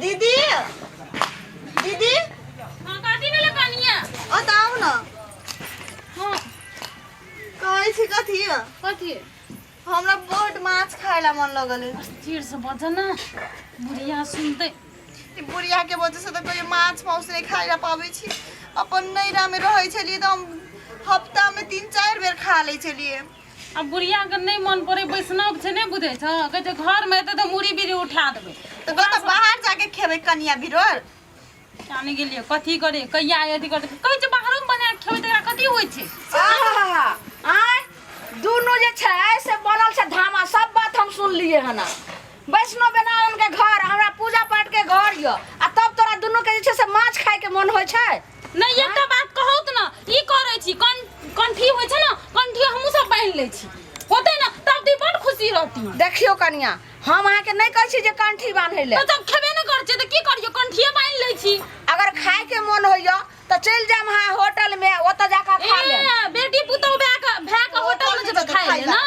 दीदी दीदी हां काटी वाला पानिया बताओ ना। हां कहै छी कथी कथी हमरा बहुत माछ खाइला मन लगल है। चिड़ से बजा ना बुढ़िया सुनते ई बुढ़िया के वजह से तो कोई माछ मांस नहीं खाइला पाबै छी। अपन नैरा में रहै छलिए तो हम हफ्ता में 3-4 बेर खा लै छलिए। अब बुढ़िया के नहीं मन पड़े वैष्णव छे नहीं बुझे छ कहते घर में तो मुड़ी बीड़ी उठा देबे तो कत बाहर जाके खेबै कनिया बिरोर जाने के लिए कथी करे कहिया यदि कर कहै छ बाहरो में बना के खेबै तकरा कथी होय छे। आय दोनों जे छै से बनल छै धामा सब बात हम सुन लिए हना। वैष्णव बेनावन के घर हमरा पूजा पाठ के घर य आ तब तोरा दोनों के जे छै से माछ खाए के मन होय छै। नहीं एकटा बात कहौत ना ई करे छी कंठी होय छै ना कंठी हमहु सब बांध ले छी होतै ना तब दी बड़ खुशी रहती। देखियो कनिया हम अहाँ के नहीं कहै छी जे कंठी बांधै ले तो जब खेबे न कर छै त की करियो कंठिए बांध ले छी। अगर खाए के मन होइयो तो चल जाम हाँ होटल में ओत जाके खा ले। बेटी पुतौ भैक होटल में जब खाए ले ना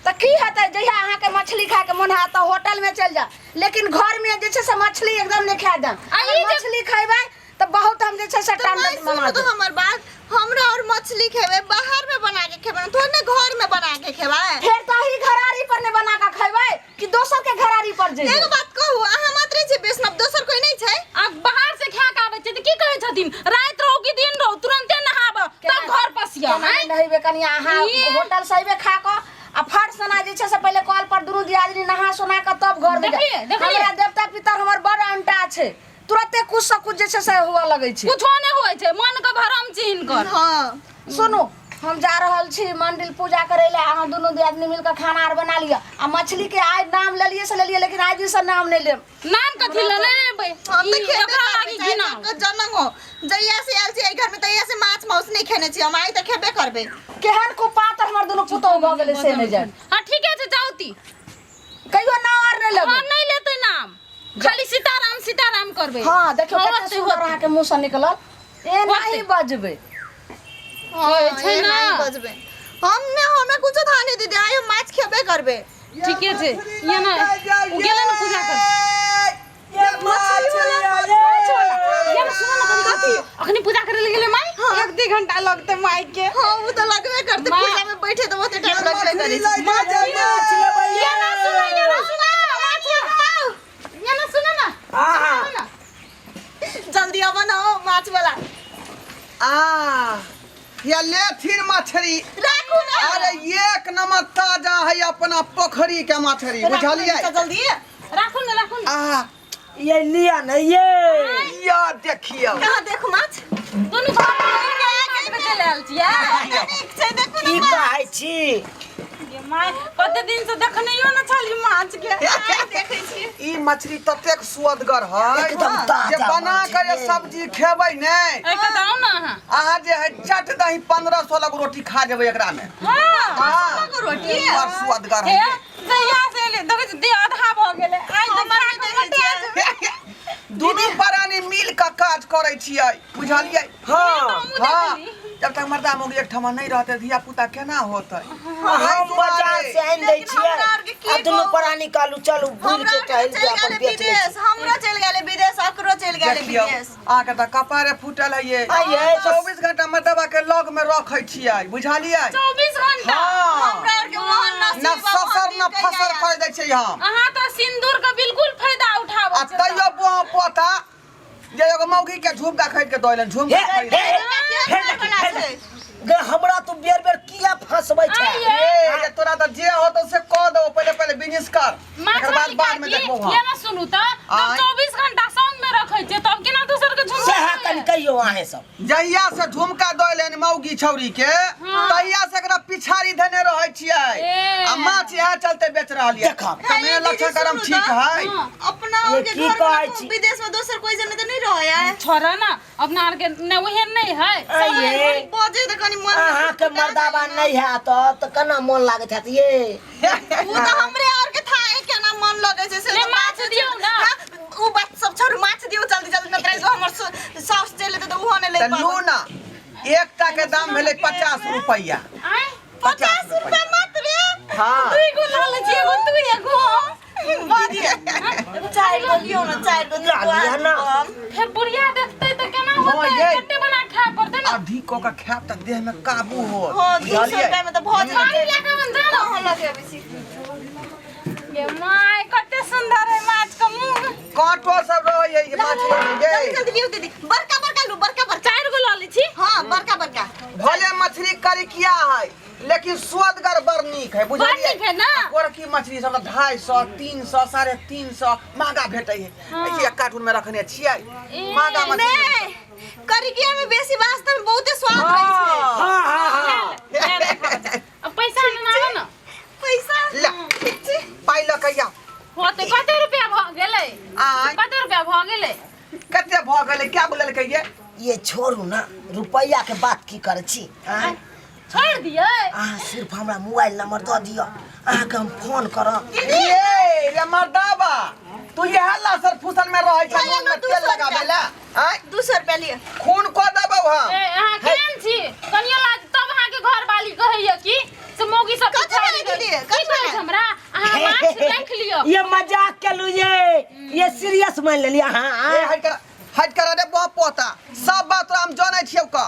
तो की हेतै जहिया अहाँ के मछली खाए के मन है तो होटल में चल जा लेकिन घर में जे छै से मछली एकदम नहीं खाए दम। मछली खैबै तो बहुत हम जे छै से टाइम मना तो हमर बात हमरा और मछली खेबै बाहर में बना के खेबै तो ने घर में बना के खेबै। फिर ताही घरारी पर ने बना के खैबै कि दोसर के घरारी पर जेबै। एगो बात कहू अहाँ मात्रे छै वैष्णव दोसर कोई नहीं छै। अब बाहर से खा के आबै छै त की कहै छथिन रात रहो कि दिन रहो तुरंते नहाब तब घर पसिया नहीं बे कनिया अहाँ होटल सहीबे खा क आ फट सना जे छै से पहले कॉल पर दुनु दियादनी नहा सोना के तब घर में हमरा देवता पितर हमर बड़ अंटा छै तुरंते कुछ से कुछ जे छै से हुआ लगै छै कुछो नै होय छै मन के भरम चिन्ह कर। हां सुनो हम जा रहल छी मंदिर पूजा करे ले अहाँ दोनों दियादनी मिल के खाना आर बना लिया आ मछली के आज नाम ले लिए से ले लिए लेकिन आज से नाम नहीं लेब। नाम कथि ले लेबै हम त खेबे एकरा लागी घिना जनम हो जइया से आयल छी घर में तइया से माछ मांस नहीं खेने छी हम आई त खेबे करबे। केहन को पात हमर दोनों पुतौ भ गेले से नहीं जान। हां ठीके छै जाउती कहियो नाम आर नहीं लेब। हां नहीं लेतै नाम खाली सीताराम करबे। हां देखियो कते सुंदर अहाँ के मुंह से निकलल ए नहीं बजबे। हां छै ना नहीं बजबे हमरा कुछ थाने दीदी आई हम माछ खेबे करबे। ठीके छै ये ना उ गेले न पूजा कर ये ना सुन ना कथि अखनी पूजा करे ले गेले माई 1-2 घंटा लगते माई के। हां वो तो लगबे करते पूजा में बैठे तो ओते टाइम लगबे करे। ये ना सुना ये ना सुना ना हां जल्दी आ बनाओ माछ वाला। ये ले फिर मछली राखू ना। अरे एक नंबर ताजा है अपना पोखरी के मछली बुझलिए। जल्दी राखू ना ये लिया ना ये देखियो कहां देखो माछ दोनों के चले आल छिया ठीक छै देखू की ना कहै छी ये माय कते दिन से देखनैयो न छली माछ के देखै छी ई मछली ततेक सुअदगर है एकदम ताजा जे बना के ये सब्जी खेबै ने एक दाओ ना अहाँ जे है चट दही 15-16 गो रोटी खा जेबै एकरा में। हां रोटी बड़ सुअदगर है दहिया से ले देख दे आधा भ गेले आई देख दुनू प्राणी मिल के काज करै छियै बुझलिए। हां जब तक मर्दा मोगी एक ठमा नहीं रहते धिया पुता केना होतै। हम बाजार से आइन दै छियै आ दुनू प्राणी कालू चलू घूर के टहल के अपन बेच ले। हमरो चल गेले विदेश अकरो चल गेले विदेश। आ के त कपारे फुटल है ये 24 घंटा मर्दबा के लग में रखै छियै बुझलिए। 24 घंटा हमरा और के मोहन ना ससर ना फसर कर दै छै हम। अहाँ त सिंदूर के बिल्कुल फायदा उठाबै आ तैयो बुआ पोता जे एगो मौगी के झुमका खरीद के दइलन झुमका हमरा तू बेर बेर किया फसबै छै। ए तोरा त जे होतो से क दो पहले बिजनेस कर एकर बाद में देखबो हम। ये ना सुनू त 24 घंटा संग में रखै छै तब केना दोसर के झुमका सेहा कनि कहियो अहे सब जहिया से झुमका दइलन मौगी छौरी के तहिया से एकरा पिछाड़ी धने रहै छियै आ माछ यह चलते बेच रहलियै। देखा तमे लक्षण करम ठीक है अपना और के घर में विदेश में दोसर कोई जने त नहीं रहय है छोरा ना अपना आर के न ओहन नहीं है ये बजे त कनी मन अहाँ के मर्दाबा नहीं है तो केना मन लागत है ये वो त हमरे और के था केना मन लगे छै से माछ दियौ ना उ बात सब छोड़ माछ दियौ जल्दी जल्दी न करे हमर साउस चले त उहो ने ले लू ना एकटा के दाम भेले 50 रुपया। 50 रुपया मात्र। हां दुई गो लाल छी एगो तू एगो चाय को दियो ना, चाय को लिया ना। फिर बुढ़िया देखते तो केना होते ये। कट्टे बना खाए पड़ते ना। अधिक को का खाब त देह में काबू हो हाँ 200 रुपया में तो बहुत गाड़ी लेके मन जा ना। कहाँ लगे बेसी ये माय कट्टे सुंदर है माछ का मुंह। कांटो सब रहे ये मछली में जल्दी ये जल्दी लियो दीदी बड़का बड़का लू बड़का बड़का 4 गो ला ली छी। हाँ बड़का बड़का भले मछली करी किया है लेकिन स्वादगर बड़ नीक है बुझलिए। बड़ नीक है ना। गोरकी मछली सब 250 300 350 महंगा भेटै है ऐसे एक कार्टून में रखने छियै महंगा मछली नहीं करिकिया में बेसी वास्तव में बहुते स्वाद रहे छै हाँ अब पैसा लेना है ना। पैसा ले ठीक छै पाइ ल कहिया होते कते रुपया भ गेलै। आय कते रुपया भ गेलै। कते भ गेलै क्या बोलल कहिए ये छोड़ू ना रुपया के बात की करे छी छोड़ दिए। सिर्फ हमरा मोबाइल नंबर दऽ दियो अहाँ के हम फोन करब। ये रे मर्दाबा तू ये हल्ला सर फुसन में रहै छै चलो, में तेल 200 लगाबे ला आय 200 रुपया लियो खून को देबौ हम ए अहाँ केहन छी कनिया लाज तब अहाँ के घर वाली कहैया कि से मौगी सब कथी छोड़ बना दे। दीदी? की कथी कहै बना? छै हमरा अहाँ माछ देख लियो। ये मजाक केलु ये सीरियस मान लेलिए अहाँ ए हट कर रे बहुत पोता सब बात तो हम जानै छियौ का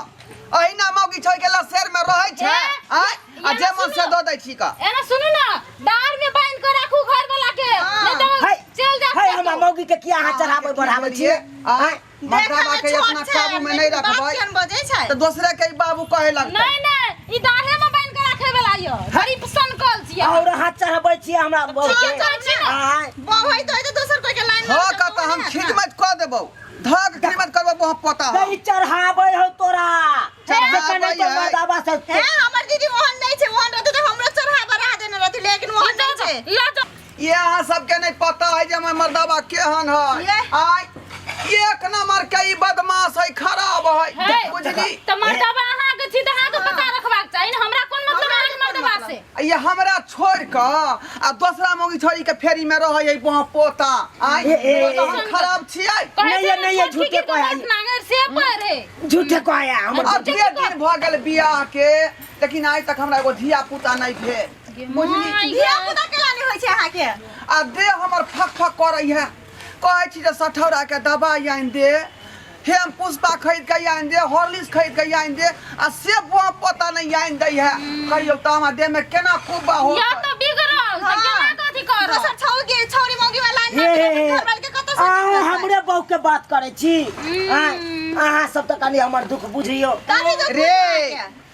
अहिना मौगी छोड़ के लसेर में रहै छै आय आ जे मन से दऽ दै छी का एना सुनू ना डार में बांध के राखू घर वाला के नहीं तो है चल जा। है हमरा मौगी के किया अहाँ चढ़ाबै बढ़ाबै छियै आय मर्दाबा के इतना काबू में नहीं रखबै केहन बजै छै तो दूसरे के बाबू कहे लगतै नहीं नहीं ई दाढ़े में बांध के रखे वाला यो बड़ी सनकल छियै। और हाथ चढ़ाबै छियै हमरा बहू के चल छी ना। आय बहु तो दोसर कोई के लाइन हो का त हम खिदमत क देबौ धक खिदमत करबो बहुत पोता हो गई चढ़ाबै हो तोरा चढ़ाबै जखन तो है। मर्दाबा से है हमर दीदी ओहन नहीं छै ओहन रहते तो हमरो चढ़ा बढ़ा देने रहती लेकिन ओहन नहीं छै ला जा। ये अहाँ सबके नहीं पता है जे हमर मर्दाबा केहन है ये। आय एक नंबर के ई बदमाश है खराब है बुझली तो मर्दबा अहाँ के छी त अहाँ के पता रखबाक चाही ना हमरा कोन मतलब अहाँ मर्दबा से। ये हमरा छोड़ के आ दूसरा मौगी छोड़ी के फेरी में रह है वहाँ पोता आय तो हम खराब छियै नहीं, ये झूठे कहै। नागर से पर है। झूठे कहया हमर अब जे दिन भ गेल बियाह के लेकिन आज तक हमरा एगो धिया पुता नहीं भेल बुझली धिया पुता के लानी होय छै अहाँ के आ दे हमर फक फक करे है कहै छी जे सठौरा के दवाई आइन दे हेम पुष्पा खरीद के आइन दे हॉर्लिक्स खरीद के आइन दे आ से बुआ पोता नहीं आइन दे है कहियो त हमरा देह में केना खूबा हो या तो बिगड़ल त केना कथि कर। दोसर छौरी मौगी वाला लाइन घर वाले के कत से अहाँ हमरे बहू के बात करे छी अहाँ सब त कनी हमर दुख बुझियो कानी जो रे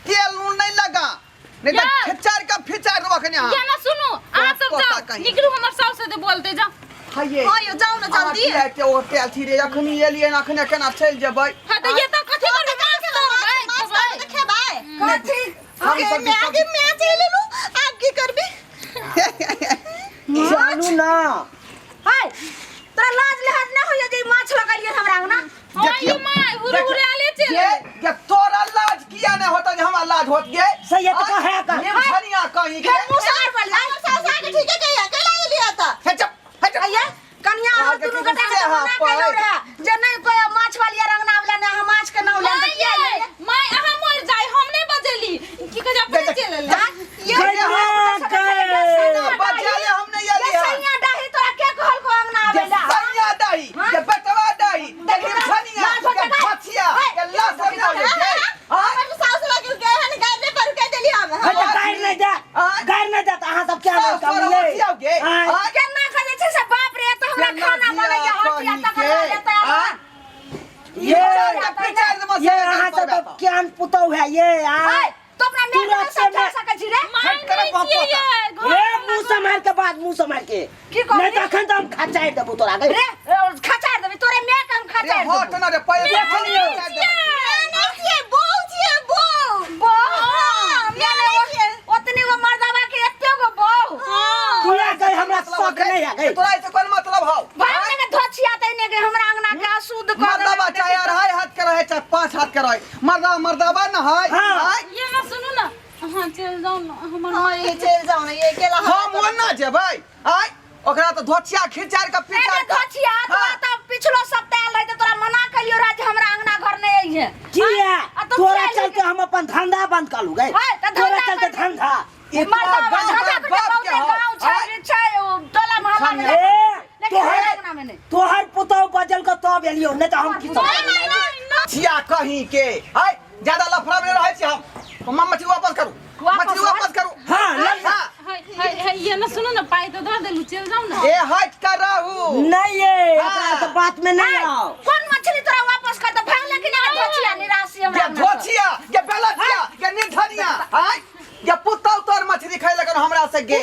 तेल नून नहीं लगा नहीं तो यार। खिचार का फिचार रखने या ना सुनो अहाँ सब पोता जाओ कहीं। निकलू हमर साउस से बोलते जा। हाये हां यो जाऊ ना जल्दी के ओ तेल थी रे अखनी एलिए अखने केना चल जेबै हां तो ये तो कथि करबे माछ तो माछ तो खेबाय कथी हम सब मैं आगे मैं चले लू आप की करबी जानू ना हाय तोरा लाज लिहाज ना होइए जे माछ लगलिए हमरा अंगना हां ये माय हुरुहुराले चले ये तोरा लाज किया नहीं होता जे हमरा लाज होत गे सही तो है का निमछनिया कहीं के फिर मुसार पर ला सासा के ठीक है कहिया के ला लिया था हट अये कन्या आगे हम दुनु किसी गोटा से के मना हाँ कइलो पाए। रे जे नहीं कोई माछ वाली रंगना वाला ना हम माछ के नाम ले त किया ले माय अहाँ मर जाय हम नहीं बजेली की कह अपने चले ला। बचाले हम नहीं आली है सैया डाही तोरा के कहल को अंगना ये आवेला सैया दही ये बटवा दही ये निमछनिया ये फछिया ये लाश नहीं हो जे हमर सास लगे गए हन गाय में पर के देली हम है तो गायर नहीं दे गायर नहीं दे तो अहाँ सब क्या सास बोलता वाला होतियोगे केना करे छै से बाप रे तो हमरा खाना बने या हटिया तक लेता ये अहाँ सब तो ज्ञान पुतौ है ये हाय तो अपना नेट में सब जा सकै छी रे माय नहीं छिए ये ए मुंह से मार के बाद मुंह से मार के की कहली? नहीं तो अखन तो हम खचाई देबो तोरा गई रे खचार देबी तोरे में के हम खचार देबो हट ना रे पहिले देखलियो नहीं छिए बो बो मैंने ओतनी वो मर्दावा के एत्ते गो बो पूरा गई हमरा शौक नहीं है गई तोरा से कोन मतलब हौ भाग में धोछिया तने के हमरा अंगना के अशुद्ध कर मर्दाबा चाहे अढ़ाई हाथ के रहे चाहे 5 हाथ के रहे मर्दाबा न है हाँ। ये ना सुनो ना हाँ चल जाओ ना हमर हां ये चल जाओ ना ये केला हम ओना जेबै आय ओकरा तो धोछिया खिचार के ए पिचार धोछिया तो पिछलो सप्ताह आल त तोरा मना कलियो रा जे हमरा अंगना घर नहीं आई है किया तोरा चलते हम अपन धंधा बंद कर लू गए हाय त तोरा चलते धंधा मर्दावा धंधा के बहुत गांव छै छै टोला मोहल्ला में बजल को तब एलियो नहीं तो हम की छिया कहीं के हाय ज्यादा लफड़ा में रहे छी हम मछली वापस करू मछली वापस करू हां ले है ये ना सुनो ना पाई तो दे देलू चल जाओ ना ए हट कर रहू नहीं ये अपना तो बात में नहीं आओ कौन मछली तोरा वापस कर तो भाग लेकिन आ धोचिया निराशी हमरा ये धोचिया ये बेलचिया ये निधनिया हाय ये पुतौ तोर मछली खाइ लगन हमरा से गे ये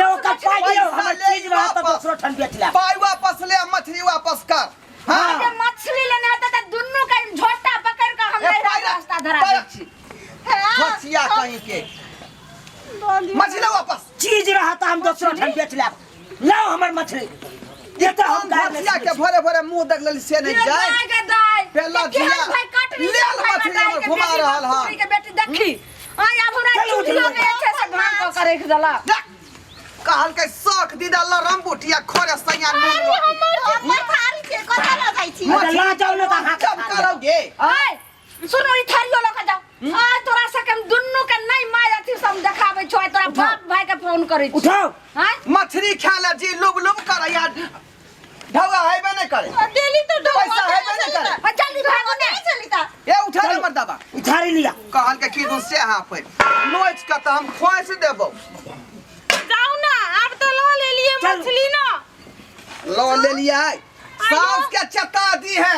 ओकर पाई दियो हमर चीज रहा तो दूसरो ठन बेच ले पाई वापस ले मछली वापस कर हां जे मछली लेने आता त दुन्नु के झोटा पकड़ के हम नहीं रास्ता धरा दै छी धोचिया कहीं के मछली वापस चीज रहा तो हम दूसरो ठन बेच ले लाओ हमर मछली ये तो हम धोचिया के भरे भरे मुंह देख ले से नहीं जाए के दाई पहला जिया ले मछली हमर घुमा रहल हां के बेटी देखी आई अब हमरा चुटियो के अच्छे से भाग को करे दला कहल के शौक दीदा लरम बुटिया खोरे सैया नून मछारी के कथा ल जाइ छी ला जाओ ना तो हाथ कब करोगे आय सुनो ई थारियो लक जाओ आ तोरा से हम दुन्नु के नहीं मार अथी सब देखाबै छ तोरा बाप भाई के फोन करै छी उठाओ हां मछली खाला जी लुब लुब कर यार ढवा हैबे नहीं करे डेली तो पैसा हैबे नहीं करे जल्दी भागो नहीं चलिता ए उठा ले मर्दाबा उठारी लिया कहल के की दूसरे हां पे नोच का तो हम खोइस देबो जाओ ना अब तो लो ले लिए मछली ना लो ले लिया सास के चता दी है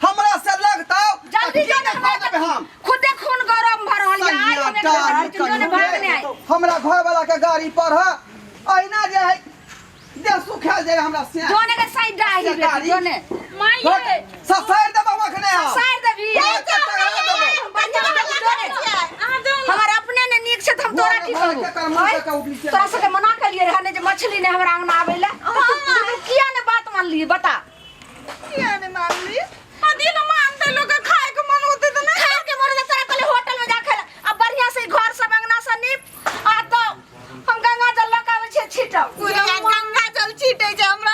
हमरा से लगता जल्दी जाने देबे हम खुदे खून गरम भर रहल है आई हमें भागने आई हमरा घर वाला के गाड़ी पर है अहिना जे है दे सुखा जाए हमरा से दोने के साइड डाही बेटी दोने माये सफाई देबो वखने हम साइड देबी हमार अपने ने नीक से हम तोरा की करू तोरा से मना कर लिए रहने जे मछली ने हमरा अंगना आवेला तू किया ने बात मान ली बता किया ने मान ली अदी ना मानते लोग खाए के मन होते तो ना खा के मोर तोरा कल होटल में जाके अब बढ़िया से घर सब अंगना से नीप आ तो हम गंगा जल लगावे छे छीटब पूरा गंगा जल छीटे जे हमरा